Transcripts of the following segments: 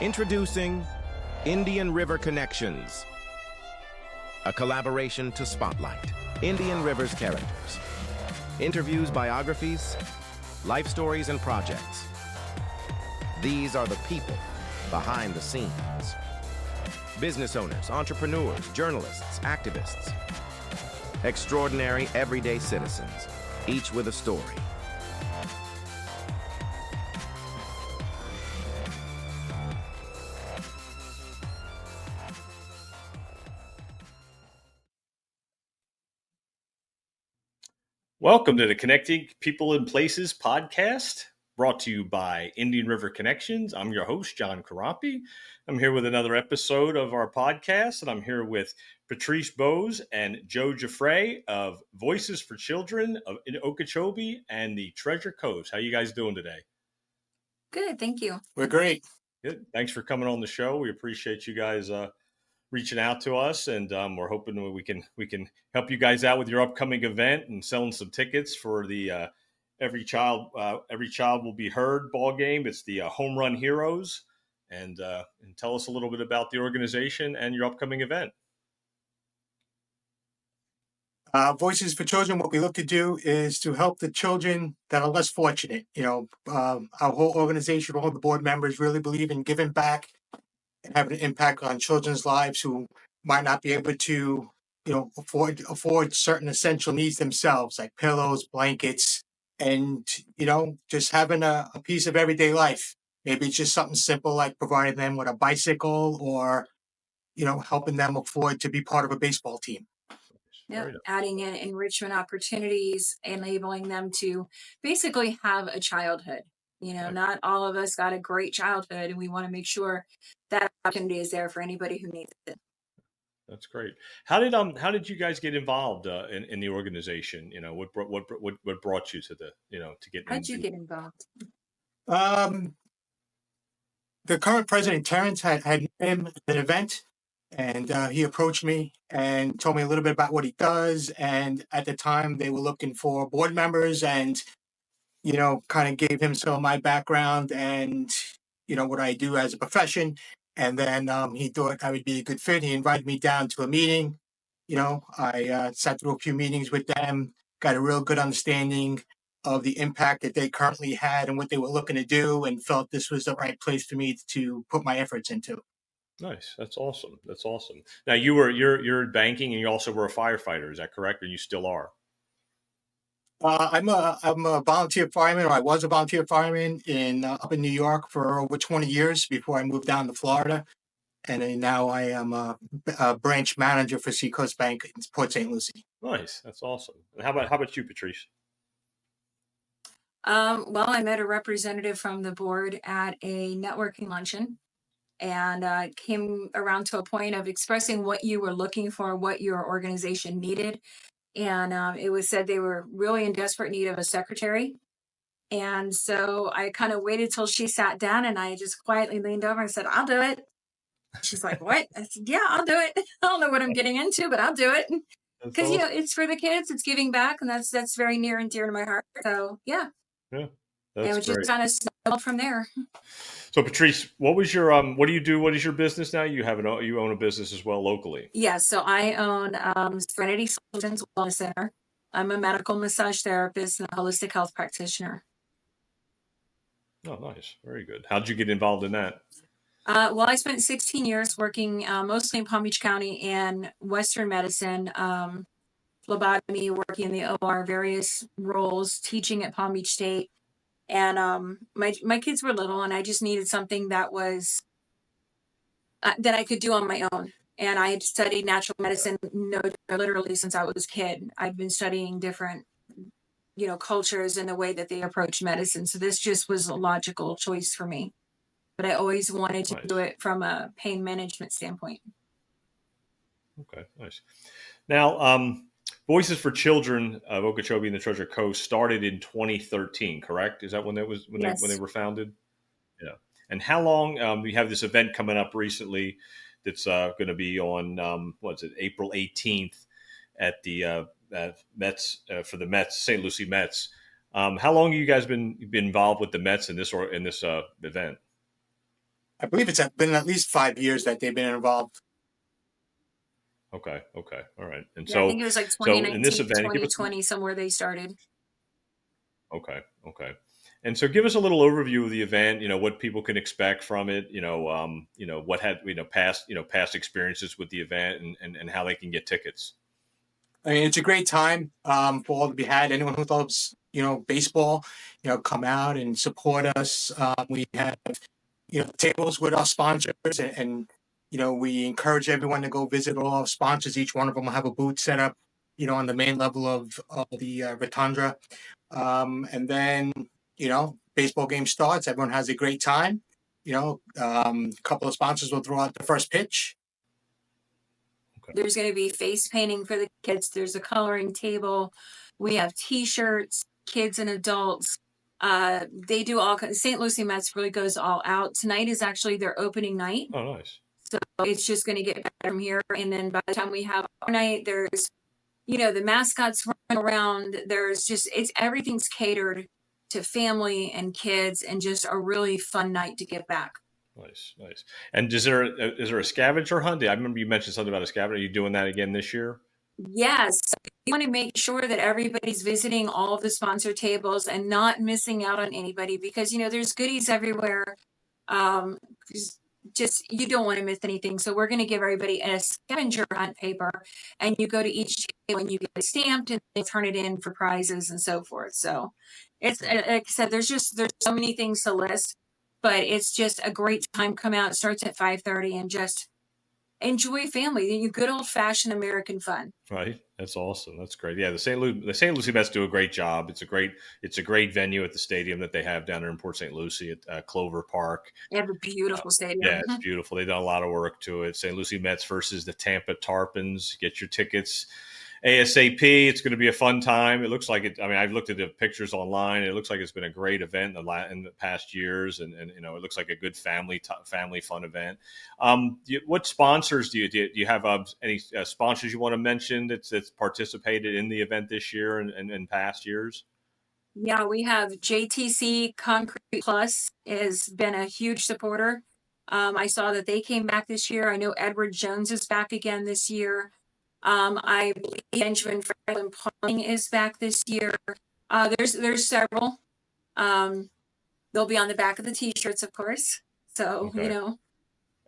Introducing Indian River Connections, a collaboration to spotlight Indian River's characters. Interviews, biographies, life stories, and projects. These are the people behind the scenes. Business owners, entrepreneurs, journalists, activists. Extraordinary everyday citizens, each with a story. Welcome to the Connecting People and Places podcast, brought to you by Indian River Connections. I'm your host, John Karampi. I'm here with another episode of our podcast, and I'm here with Patrice Bowes and Joe Giuffre of Voices for Children of Okeechobee and the Treasure Coast. How you guys doing today? Good, thank you. We're great. Good. Thanks for coming on the show. We appreciate you guys reaching out to us, and we're hoping we can help you guys out with your upcoming event and selling some tickets for the Every Child Will Be Heard ball game. It's the Home Run Heroes, and tell us a little bit about the organization and your upcoming event. Voices for Children, what we look to do is to help the children that are less fortunate. Our whole organization, all the board members really believe in giving back and having an impact on children's lives who might not be able to, afford certain essential needs themselves, like pillows, blankets, and, just having a piece of everyday life. Maybe it's just something simple like providing them with a bicycle or, helping them afford to be part of a baseball team. Yep. Adding in enrichment opportunities, enabling them to basically have a childhood. Not all of us got a great childhood, and we want to make sure that opportunity is there for anybody who needs it. That's great. How did you guys get involved in the organization? What brought you to to get? How'd you get involved? The current president, Terrence, had him at an event, and he approached me and told me a little bit about what he does. And at the time, they were looking for board members, and kind of gave him some of my background and what I do as a profession. And then he thought I would be a good fit. He invited me down to a meeting. I sat through a few meetings with them, got a real good understanding of the impact that they currently had and what they were looking to do, and felt this was the right place for me to put my efforts into. Nice. That's awesome. Now you're in banking, and you also were a firefighter. Is that correct? Or you still are? I'm a volunteer fireman, or I was a volunteer fireman up in New York for over 20 years before I moved down to Florida. And then now I am a branch manager for Seacoast Bank in Port St. Lucie. Nice. That's awesome. And how about you, Patrice? Well, I met a representative from the board at a networking luncheon, and came around to a point of expressing what you were looking for, what your organization needed. And it was said they were really in desperate need of a secretary. And so I kind of waited till she sat down, and I just quietly leaned over and said, "I'll do it." She's like, "What?" I said, "Yeah, I'll do it. I don't know what I'm getting into, but I'll do it." Because, awesome. It's for the kids, it's giving back, and that's very near and dear to my heart. So, yeah. Yeah. And it was just kind of snowballed from there. So, Patrice, what was your what do you do? What is your business now? You own a business as well locally. Yeah, so I own Serenity Solutions Wellness Center. I'm a medical massage therapist and a holistic health practitioner. Oh, nice. Very good. How'd you get involved in that? Well, I spent 16 years working mostly in Palm Beach County and Western medicine, phlebotomy, working in the OR, various roles, teaching at Palm Beach State. And my kids were little, and I just needed something that was that I could do on my own. And I had studied natural medicine literally since I was a kid. I'd been studying different, cultures and the way that they approach medicine. So this just was a logical choice for me. But I always wanted to do it from a pain management standpoint. Okay, nice. Now, Voices for Children of Okeechobee and the Treasure Coast started in 2013, correct? Is that when Yes. when they were founded? Yeah. And how long? We have this event coming up recently that's going to be on April 18th at the Mets for the Mets, St. Lucie Mets. How long have you guys been involved with the Mets in this event? I believe it's been at least 5 years that they've been involved. Okay. Okay. All right. And Yeah, I think it was like so in this 2019, event, give us 2020, somewhere they started. okay. Okay. And so give us a little overview of the event, what people can expect from it, what had, past experiences with the event and how they can get tickets. I mean, it's a great time for all to be had. Anyone who loves, baseball, come out and support us. We have, tables with our sponsors, and we encourage everyone to go visit all our sponsors. Each one of them will have a booth set up, on the main level of the rotunda. And then, baseball game starts. Everyone has a great time. A couple of sponsors will throw out the first pitch. There's going to be face painting for the kids. There's a coloring table. We have T-shirts, kids and adults. They do all. St. Lucie Mets really goes all out. Tonight is actually their opening night. Oh, nice. So it's just going to get better from here. And then by the time we have our night, there's, the mascots running around. Everything's catered to family and kids, and just a really fun night to give back. Nice, nice. And is there a scavenger hunt? I remember you mentioned something about a scavenger. Are you doing that again this year? Yes. We want to make sure that everybody's visiting all of the sponsor tables and not missing out on anybody, because, there's goodies everywhere. Just you don't want to miss anything. So we're going to give everybody a scavenger hunt paper, and you go to each table and you get it stamped and they turn it in for prizes and so forth. So it's, like I said, there's so many things to list, but it's just a great time. Come out. It starts at 5:30 and just enjoy family. You good old fashioned American fun. Right. That's awesome. That's great. Yeah, the St. Lucie Mets do a great job. It's a great venue at the stadium that they have down there in Port St. Lucie at Clover Park. They have a beautiful stadium. Yeah, it's beautiful. They've done a lot of work to it. St. Lucie Mets versus the Tampa Tarpons. Get your tickets ASAP. It's going to be a fun time. It looks like it. I mean, I've looked at the pictures online. It looks like it's been a great event in the past years, and it looks like a good family fun event. What sponsors do you have? Any sponsors you want to mention that's participated in the event this year and in past years? Yeah, we have JTC Concrete Plus has been a huge supporter. I saw that they came back this year. I know Edward Jones is back again this year. I believe Benjamin Franklin Plumbing is back this year. There's several. They'll be on the back of the T-shirts, of course. So Okay.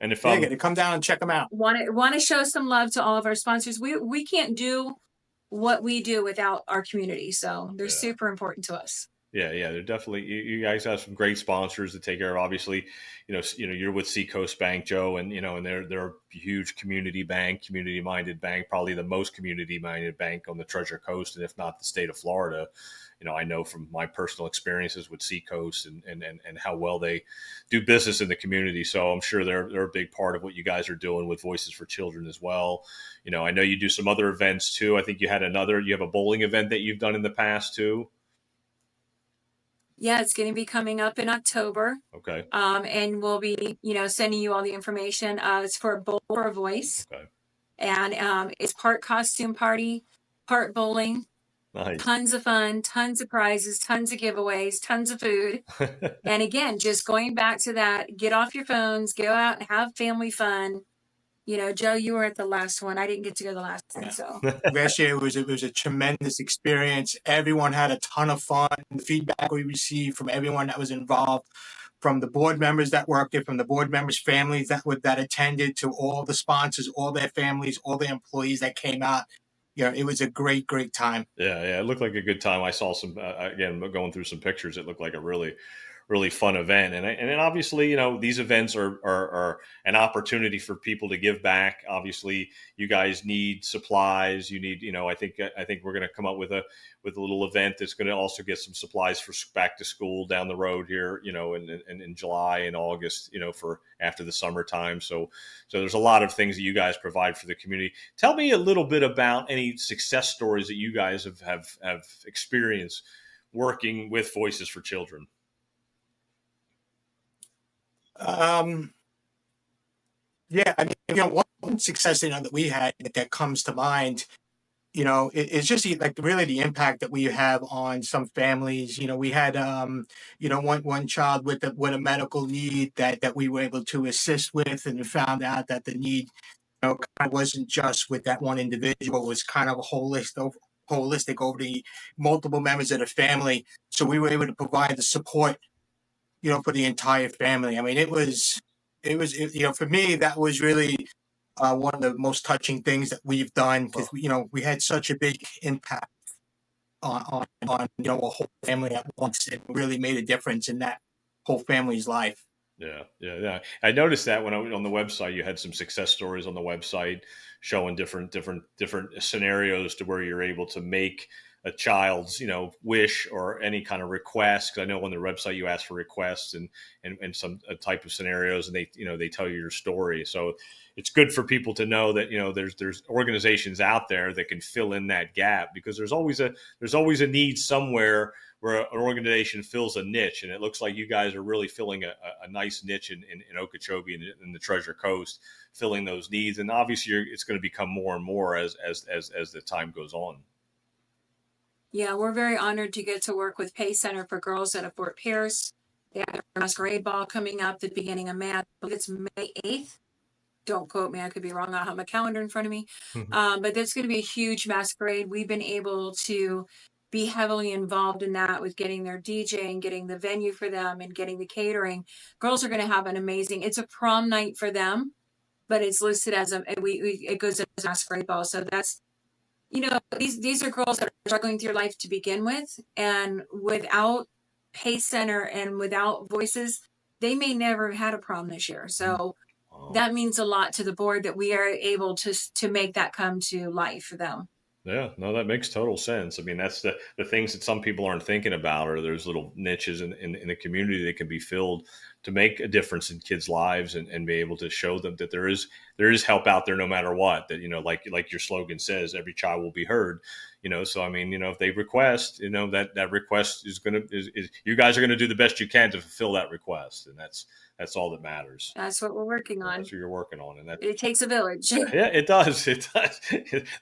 And if you got to come down and check them out. Want to show some love to all of our sponsors. We can't do what we do without our community, so they're super important to us. Yeah, they're definitely. You guys have some great sponsors to take care of. Obviously, you're with Seacoast Bank, Joe, and and they're a huge community minded bank, probably the most community minded bank on the Treasure Coast, and if not the state of Florida. I know from my personal experiences with Seacoast and how well they do business in the community. So I'm sure they're a big part of what you guys are doing with Voices for Children as well. I know you do some other events too. I think you have a bowling event that you've done in the past too. Yeah, it's going to be coming up in October. Okay. And we'll be, sending you all the information. It's for a Bowl for a Voice. Okay. And it's part costume party, part bowling. Nice. Tons of fun, tons of prizes, tons of giveaways, tons of food. And again, just going back to that, get off your phones, go out and have family fun. Joe, you were at the last one. I didn't get to go the last one. So last year it was a tremendous experience. Everyone had a ton of fun. The feedback we received from everyone that was involved, from the board members that worked there, from the board members' families that attended, to all the sponsors, all their families, all the employees that came out. It was a great time. Yeah, it looked like a good time. I saw some again going through some pictures. It looked like a really fun event, and then obviously these events are an opportunity for people to give back. Obviously, you guys need supplies. You need I think we're going to come up with a little event that's going to also get some supplies for back to school down the road here. In July and August. For after the summertime. So there's a lot of things that you guys provide for the community. Tell me a little bit about any success stories that you guys have experienced working with Voices for Children. Yeah, I mean, one success that we had that comes to mind it's just like really the impact that we have on some families. We had, one child with a medical need that we were able to assist with, and found out that the need, kind of wasn't just with that one individual. It was kind of a holistic over the multiple members of the family. So we were able to provide the support, for the entire family. I mean, for me, that was really one of the most touching things that we've done, because we had such a big impact on a whole family at once. It really made a difference in that whole family's life. Yeah. I noticed that when I went on the website, you had some success stories on the website showing different scenarios to where you're able to make a child's wish or any kind of request. Because I know on the website you ask for requests and some type of scenarios, and they tell you your story. So it's good for people to know that there's organizations out there that can fill in that gap, because there's always a need somewhere where an organization fills a niche, and it looks like you guys are really filling a nice niche in Okeechobee and in the Treasure Coast, filling those needs. And obviously, it's going to become more and more as the time goes on. Yeah, we're very honored to get to work with Pay Center for Girls out of Fort Pierce. They have their masquerade ball coming up the beginning of May. I believe it's May 8th. Don't quote me, I could be wrong. I'll have my calendar in front of me. But that's going to be a huge masquerade. We've been able to be heavily involved in that, with getting their DJ and getting the venue for them and getting the catering. Girls are going to have an amazing, it's a prom night for them, but it's listed as it goes as a masquerade ball. So that's, these are girls that are struggling through life to begin with, and without Pay Center and without voices, they may never have had a prom this year. So that means a lot to the board that we are able to make that come to life for them. Yeah, no, that makes total sense. I mean, that's the things that some people aren't thinking about, or there's little niches in the community that can be filled to make a difference in kids' lives, and be able to show them that there is help out there no matter what. That, like your slogan says, every child will be heard. So I mean, if they request, that request is you guys are going to do the best you can to fulfill that request, and that's all that matters. That's what we're working on. That's what you're working on, and it takes a village. Yeah, it does. It does.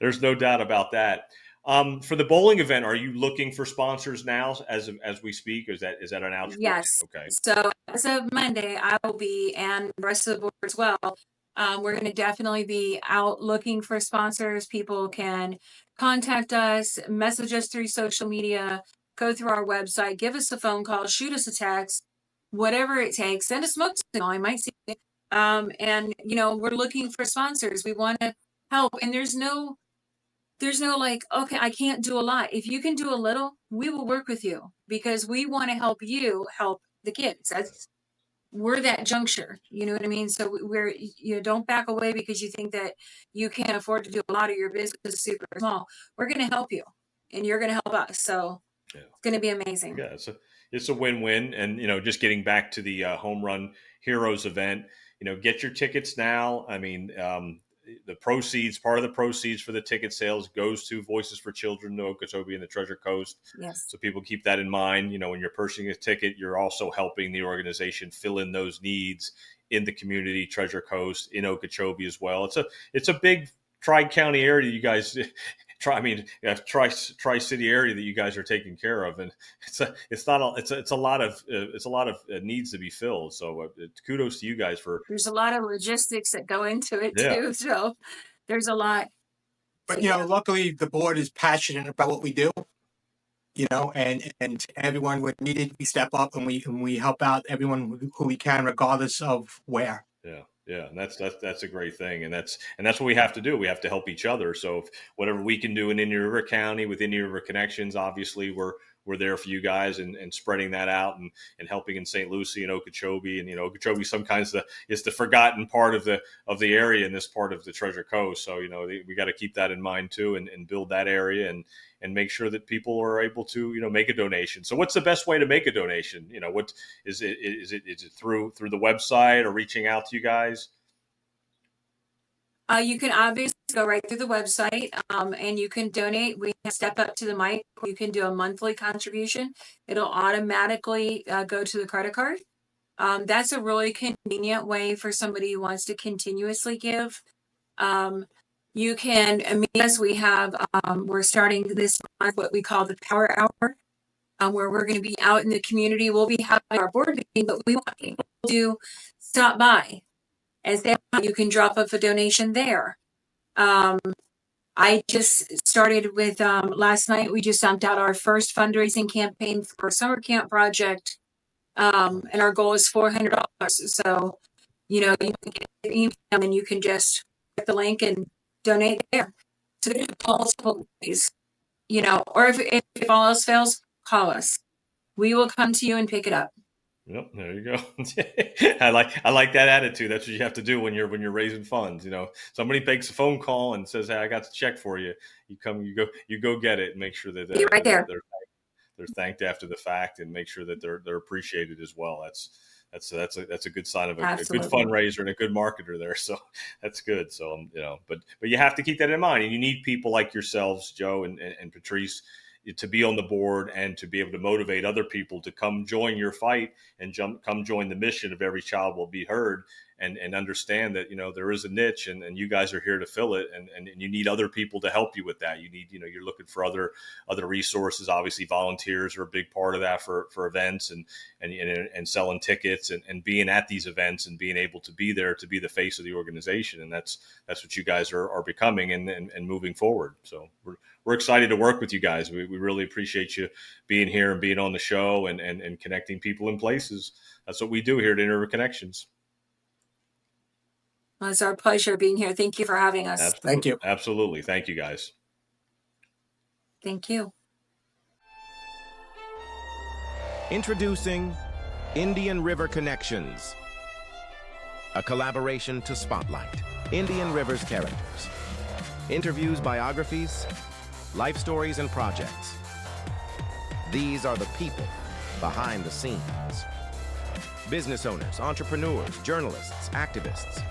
There's no doubt about that. For the bowling event, are you looking for sponsors now as we speak? Or is that announced? Yes. Okay. So as of Monday, I will be, and the rest of the board as well. We're going to definitely be out looking for sponsors. People can contact us, message us through social media, go through our website, give us a phone call, shoot us a text, whatever it takes. Send a smoke signal. I might see it. And we're looking for sponsors. We want to help, and there's no like, okay, I can't do a lot. If you can do a little, we will work with you, because we want to help you help the kids. We're that juncture, you know what I mean? So we're, don't back away because you think that you can't afford to do a lot, of your business is super small. We're going to help you, and you're going to help us. So yeah, it's going to be amazing. Yeah, it's a win-win. And just getting back to the Home Run Heroes event, get your tickets now. I mean, part of the proceeds for the ticket sales goes to Voices for Children of Okeechobee and the Treasure Coast. Yes. So people keep that in mind. When you're purchasing a ticket, you're also helping the organization fill in those needs in the community, Treasure Coast, in Okeechobee as well. It's a big Tri-County area you guys Tri-City area that you guys are taking care of, and it's a lot of needs to be filled. So kudos to you guys for. There's a lot of logistics that go into it too, so there's a lot. But luckily the board is passionate about what we do. And everyone would needed we step up, and we help out everyone who we can, regardless of where. Yeah, and that's a great thing, and that's what we have to do. We have to help each other. So if whatever we can do in Indian River County with Indian River Connections, obviously we're there for you guys, and spreading that out, and helping in St. Lucie and Okeechobee. And Okeechobee sometimes is the forgotten part of the area in this part of the Treasure Coast. So we got to keep that in mind too, and build that area, and make sure that people are able to make a donation. So what's the best way to make a donation? What is it? Is it through the website, or reaching out to you guys? You can obviously go right through the website, and you can donate. We step up to the mic. You can do a monthly contribution. It'll automatically go to the credit card. That's a really convenient way for somebody who wants to continuously give. You can meet us. We're starting this month what we call the Power Hour, where we're going to be out in the community. We'll be having our board meeting, but we want people to stop by and say you can drop off a donation there. I just started with last night. We just sent out our first fundraising campaign for a summer camp project, and our goal is $400. So, you can get an email and you can just click the link and donate there. So there's multiple ways, or if all else fails, call us. We will come to you and pick it up. Yep, there you go. I like that attitude. That's what you have to do when you're raising funds. Somebody makes a phone call and says, "Hey, I got the check for you." You go get it, and make sure that Be right there. They're thanked after the fact, and make sure that they're appreciated as well. That's a good sign of a good fundraiser and a good marketer there. So that's good. So but you have to keep that in mind, and you need people like yourselves, Joe and Patrice, to be on the board and to be able to motivate other people to come join your fight and come join the mission of Every Child Will Be Heard, and understand that there is a niche, and you guys are here to fill it, and you need other people to help you with that. You need you're looking for other resources. Obviously, volunteers are a big part of that for events and selling tickets and being at these events and being able to be there to be the face of the organization, and that's what you guys are becoming and moving forward. So we're excited to work with you guys. We really appreciate you being here and being on the show and connecting people in places. That's what we do here at Inner Connections. Well, it's our pleasure being here. Thank you for having us. Absolutely. Thank you. Absolutely. Thank you, guys. Thank you. Introducing Indian River Connections, a collaboration to spotlight Indian River's characters. Interviews, biographies, life stories, and projects. These are the people behind the scenes. Business owners, entrepreneurs, journalists, activists.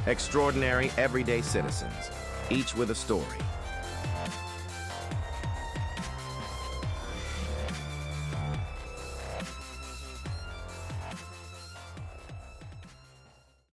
Extraordinary everyday citizens, each with a story.